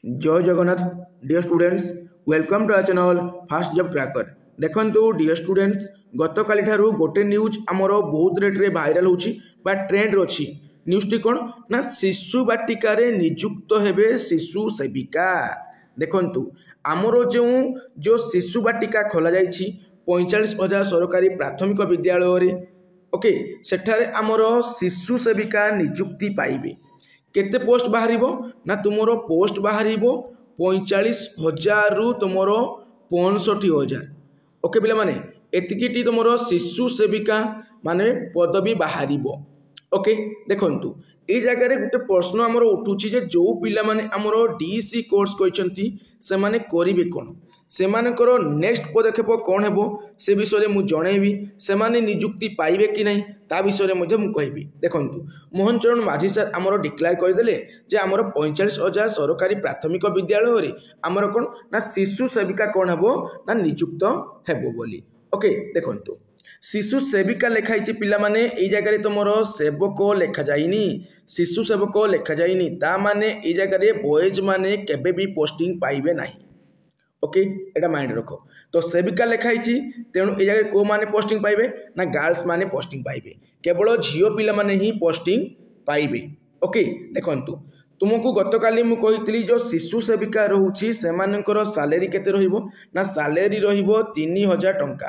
जय जगन्नाथ dear students welcome to our channel fast job tracker. देखंतु डियर स्टूडेंट्स गत काली ठारू गोटे न्यूज आमर बहुत रेट रे वायरल होची बा ट्रेंड अछि। न्यूज टी कोन ना शिशु बाटिका रे नियुक्त हेबे शिशु सेविका। देखंतु आमर जो शिशु बाटिका खोला जाइछि 45,000 सरकारी प्राथमिक विद्यालय रे ओके सेठारे आमर शिशु सेविका नियुक्ति पाइबे। केते पोस्ट बाहर ना तुमर पोस्ट बाहर 45,000 रु तुमर 65,000। ओके पिला माने एतिकी तुमर शिशु सेविका माने पदवी बाहर। ओके देखंतु ए जगह रे गोटे प्रश्न आमर उठुची जे जो पिला माने आमर डीसी कोर्स कइसंती से माने करिवे कोन, से मानकर नेक्स्ट पदक्षेप कौन हेबो से विषय में जनइबी, से माने नियुक्ति पाइबे कि नहीं ता विषय में मुझे कहबी। देखंतु मोहन चरण माझी सर आमर डिक्लेयर करदेले जे आमर 45,000 सरकारी प्राथमिक विद्यालय रे आमर कोन ना शिशु सेविका कौन हेबो ना नियुक्त हेबो बोली। ओके देखंतु शिशु सेविका लिखाई पिला माने ए जगह रे तुमर सेवक लिखा जाइनी, शिशु सेवक लिखा जाइनी ता माने ए जगह रे बॉयज माने केबे भी पोस्टिंग पाइबे नहीं। ओके एटा माइंड रखो। तो सेविका लिखाई तेणु ए जगह को माने पोस्टिंग पाइबे ना गर्ल्स माने पोस्टिंग पाइबे, केवल झियो पिला माने ही पोस्टिंग पाइबे। ओके देखंतु तुमको गत काली मु कहितली जो शिशु सेविका रहउची सेमानकर सैलरी केते रहिबो ना सैलरी रहिबो 3,000 टंका।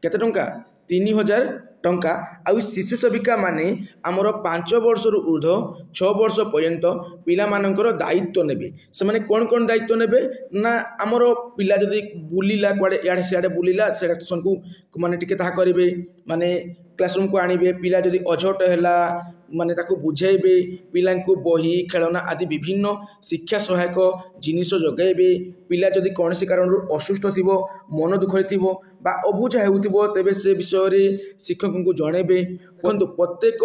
केते टंका 3,000 टंका। आउ शिशु सेविका माने आमर 5 वर्ष रु ऊर्ध्व 6 वर्ष पर्यंत पिला मानकर दायित्व नेबे। से माने कोन कोन दायित्व नेबे ना आमर पिला जदी बुलिला कुआडे याडे सियाडे बुलिला सेक्शन को माने टिके ताहा करिवे, माने क्लासरूम को आनिबे, पिला जदी अझट हैला माने ताको बुझाइबे, पिला को बही खेलना आदि विभिन्न शिक्षा सहायक जिनिस जोगाइबे। पिला जदी कौनसी कारण असुस्थ थिबो, मन दुखरे थिबो बा अबुझा हेउथिबो तेबे से विषय रे शिक्षक को जणेबे। देखंतु प्रत्येक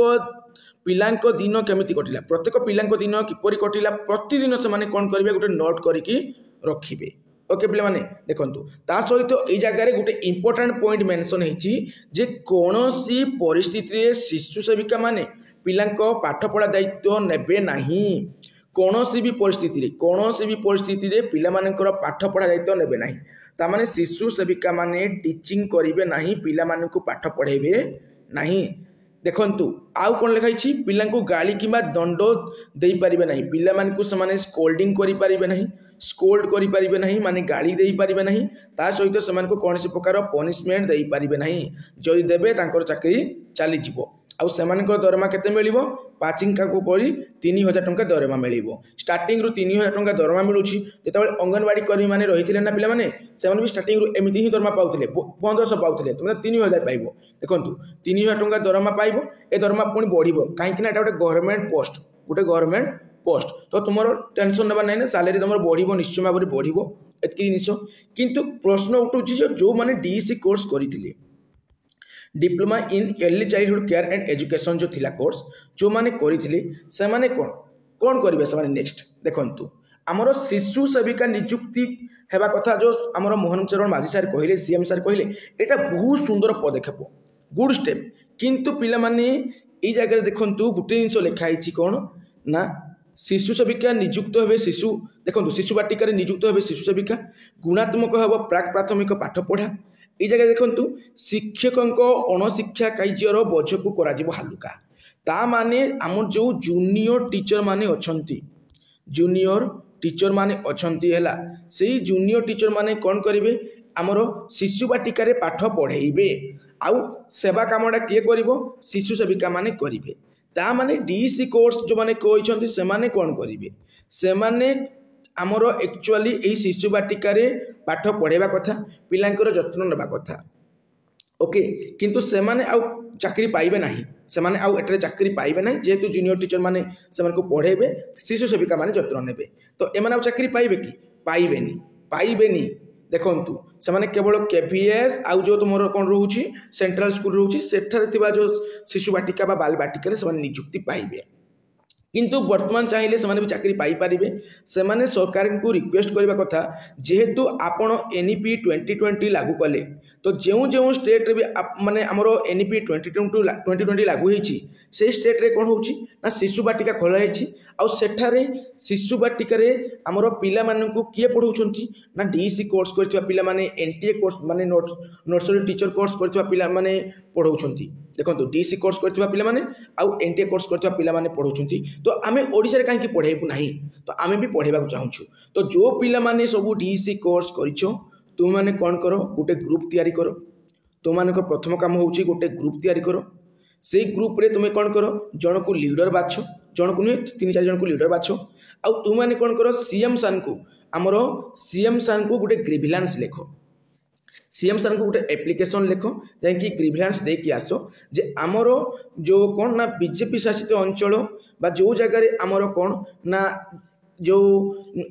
पिलांको दिन केमिति कटिला, प्रत्येक पिलांको दिन किपरि कटिला प्रतिदिन से माने कोन करिवे गोटे नोट करिकि रखिबे। ओके पिला माने देखंतु ता सहित एई जगह रे गोटे इंपोर्टेंट पॉइंट मेंशन हेछि जे कोनोसी परिस्थिति रे शिशु सेविका माने पिलांको पाठ पढ़ा दायित्व नेबे नाही। कोनोसी भी परिस्थिति रे पिला मानकर पाठ पढ़ा दायित्व नेबे नाही। ता माने शिशु सेविका माने टीचिंग करिवे नाही, पिला मानकु पाठ पढ़ेबे नाही। देखंतु आउ कोन लिखाई पिला को गाली किंबा दंड दे पारिबे नाही, पिला मानकु समाने स्कोल्डिंग करि पारिबे नाही, स्कोल्ड करि पारिबे नाही माने गाली दे पारिबे नाही। ता सहित समान को कोनसी प्रकार पनिशमेंट दे पारिबे नाही। जदि देबे तांकर चाकरी चली जिवो। आउ सेमानकर दरमा केते मिलिबो पाचिंग का को पड़ी 3,000 टंका दरमा मिलिबो। स्टार्टिंग रु 3,000 टंका दरमा मिलुछि। जेतबेले अंगनवाड़ी कर्मी माने रहिथिले ना पिला माने सेमाने भी स्टार्टिंग रु एमिति ही दरमा पाउथिले, 1,500 पाउथिले, तुमे 3,000 पाइबो। देखंतु 3,000 टंका दरमा पाइबो। ए दरमा पुनी बढ़िबो काहे कि ना एटा गोटे गवर्नमेंट पोस्ट, गोटे गवर्नमेंट पोस्ट। तो तुमरो टेंशन नेबा नै ना, सैलरी तुमरो बढ़िबो, निश्चय भाबरे बढ़िबो एतकी जिनिस। किंतु प्रश्न उठुछि जो माने डीसी कोर्स करिथिले diploma in early childhood care and education जो थिला कोर्स जो माने करिथिले से माने कोन करिवे से माने नेक्स्ट। देखंतु आमर शिशु सेविका नियुक्ति हेबा कथा जो आमर मोहन चरण माझी सर कहिले, सीएम सर कहिले एटा बहुत सुंदर पदक्षेप, गुड स्टेप। किंतु पिला माने ए जगह देखंतु गुटे जिंस लिखाई छी कोन ना शिशु सेविका नियुक्त हेबे शिशु। देखंतु शिशु बाटिका रे नियुक्त हेबे शिशु सेविका, गुणात्मक हेबो प्राक प्राथमिक पाठ पढ़ा। ये जगह देखंतु शिक्षकों अणशिक्षा कार्यर बोझ को करा जिवो हालुका। ता माने आम जो जूनियर टीचर माने अछंती, जूनियर टीचर माने अछंती हैला, सेही जूनियर टीचर माने कोन करिवे आमर शिशु बाटिका रे पाठ पढ़ेइबे। आउ सेवा कामडा किए करिवो शिशु सेविका माने करिवे। ता माने डीसी कोर्स जो माने कहिसंती से माने कोन करिवे, से माने आमर एक्चुअली एई शिशु बाटिका रे पाठ पढ़ेबा कथा, पिलांकर जत्न नेबा कथा। ओके किंतु से माने आउ चाकरी पाइबे नाही, से माने आउ एटरे चाकरी पाइबे नाही जेहेतु जूनियर टीचर माने से माने को पढ़ेबे, शिशु सेविका माने जत्न नेबे। तो ए माने आउ चाकरी पाइबे कि पाइबेनी। देखंतु से माने केवल केवीएस आउ जो तुमरो कोन रहउची सेंट्रल स्कूल रहउची सेठारे थिबा जो शिशु बाटिका बा बाल बाटिका रे से माने नियुक्ति पाइबे। किंतु वर्तमान चाहिए से भी चाकरी पाइपर से सरकार को रिक्वेस्ट करने कथा जेहेतु आपण एनईपी 2020 लागू कले तो जो जो स्टेट रे भी माने आमर एनईपी 2020 लागू होती से स्टेट रे कौन होना शिशु बाटिका खोलाई आठारे शिशु बाटिका आमर पिला किए पढ़ाऊँ ना डीसी कोर्स कर पिलाने एनटीए कोर्स माने नर्सरी टीचर कोर्स कर पिलाने पढ़ाऊँ देखो डीसी कोर्स कर पिलाने आउ एनटीए कोर्स कर पिलाने पढ़ाऊँ तो आम ओडिशा रे कहीं पढ़ेबू ना तो आम भी पढ़ेबा चाहूँ तो जो पिलाने सब डीसी कोर्स कर तुम मैंने कौन कर गोटे ग्रुप तैयारी कर तुम मान प्रथम काम हो गोटे ग्रुप तैयारी कर से ग्रुप रे तुम्हें कौन कर जन को लीडर बाछ जन को नुहे 3-4 जन को लीडर बाछ आउ तुम मैंने कौन कर सीएम सान को आमर सीएम सान को गोटे ग्रीविलांस लेख सीएम सान को गोटे एप्लिकेशन लेख जैकि ग्रीविलांस देकी आस जे आमर जो कौन ना बीजेपी शासित अंचल बा जो जगह आमर कौन ना जो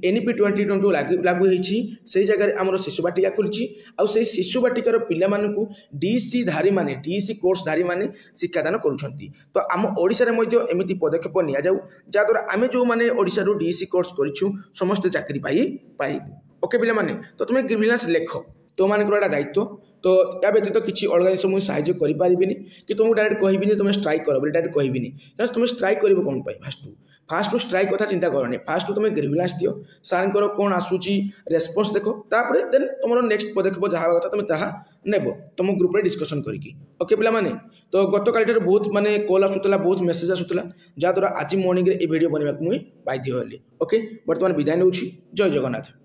एनईपी 2020 लागू होती से जगह आमर शिशु बाटिका खुली आउ से शिशु बाटिकार पिला मानू डीसी धारी माने डीसी कोर्स धारी माने शिक्षादान करुछंती तो आम ओडिशा रे मध्य एमिति पदक्षेप निया जाऊ जहाँद्वारा आम जो माने ओडिशा रो डीसी कोर्स करिछु समस्त चाकरी पाइबू ओके पिला माने तो तुम ग्रीविलांस लेख तो मानकर दायित्व तो या व्यतीत किसी अलग जिन मुझे साहय करें कि तुमको डायरेक्ट कहबी तुम स्ट्राइक कर डायरेक्ट कहबी तुम स्ट्राइक कर कौन फास्ट स्ट्राइक कथा चिंता करनी फास्ट तुम ग्रीविलांस दियो सार कौन आसूची रेस्पॉन्स देख तापर देन तुम नेक्स्ट पदक्षेप जहाँ कथा तुम ताहा नेब तुम ग्रुप रे डिस्कशन करके ओके पिला माने तो गत काल बहुत माने कॉल आसूला बहुत मेसेज आसूला जहाँद्वारा आज मॉर्निंग रे वीडियो बनवाक मुझे बाध्य होली ओके बर्तमान विदाय नौछि जय जगन्नाथ।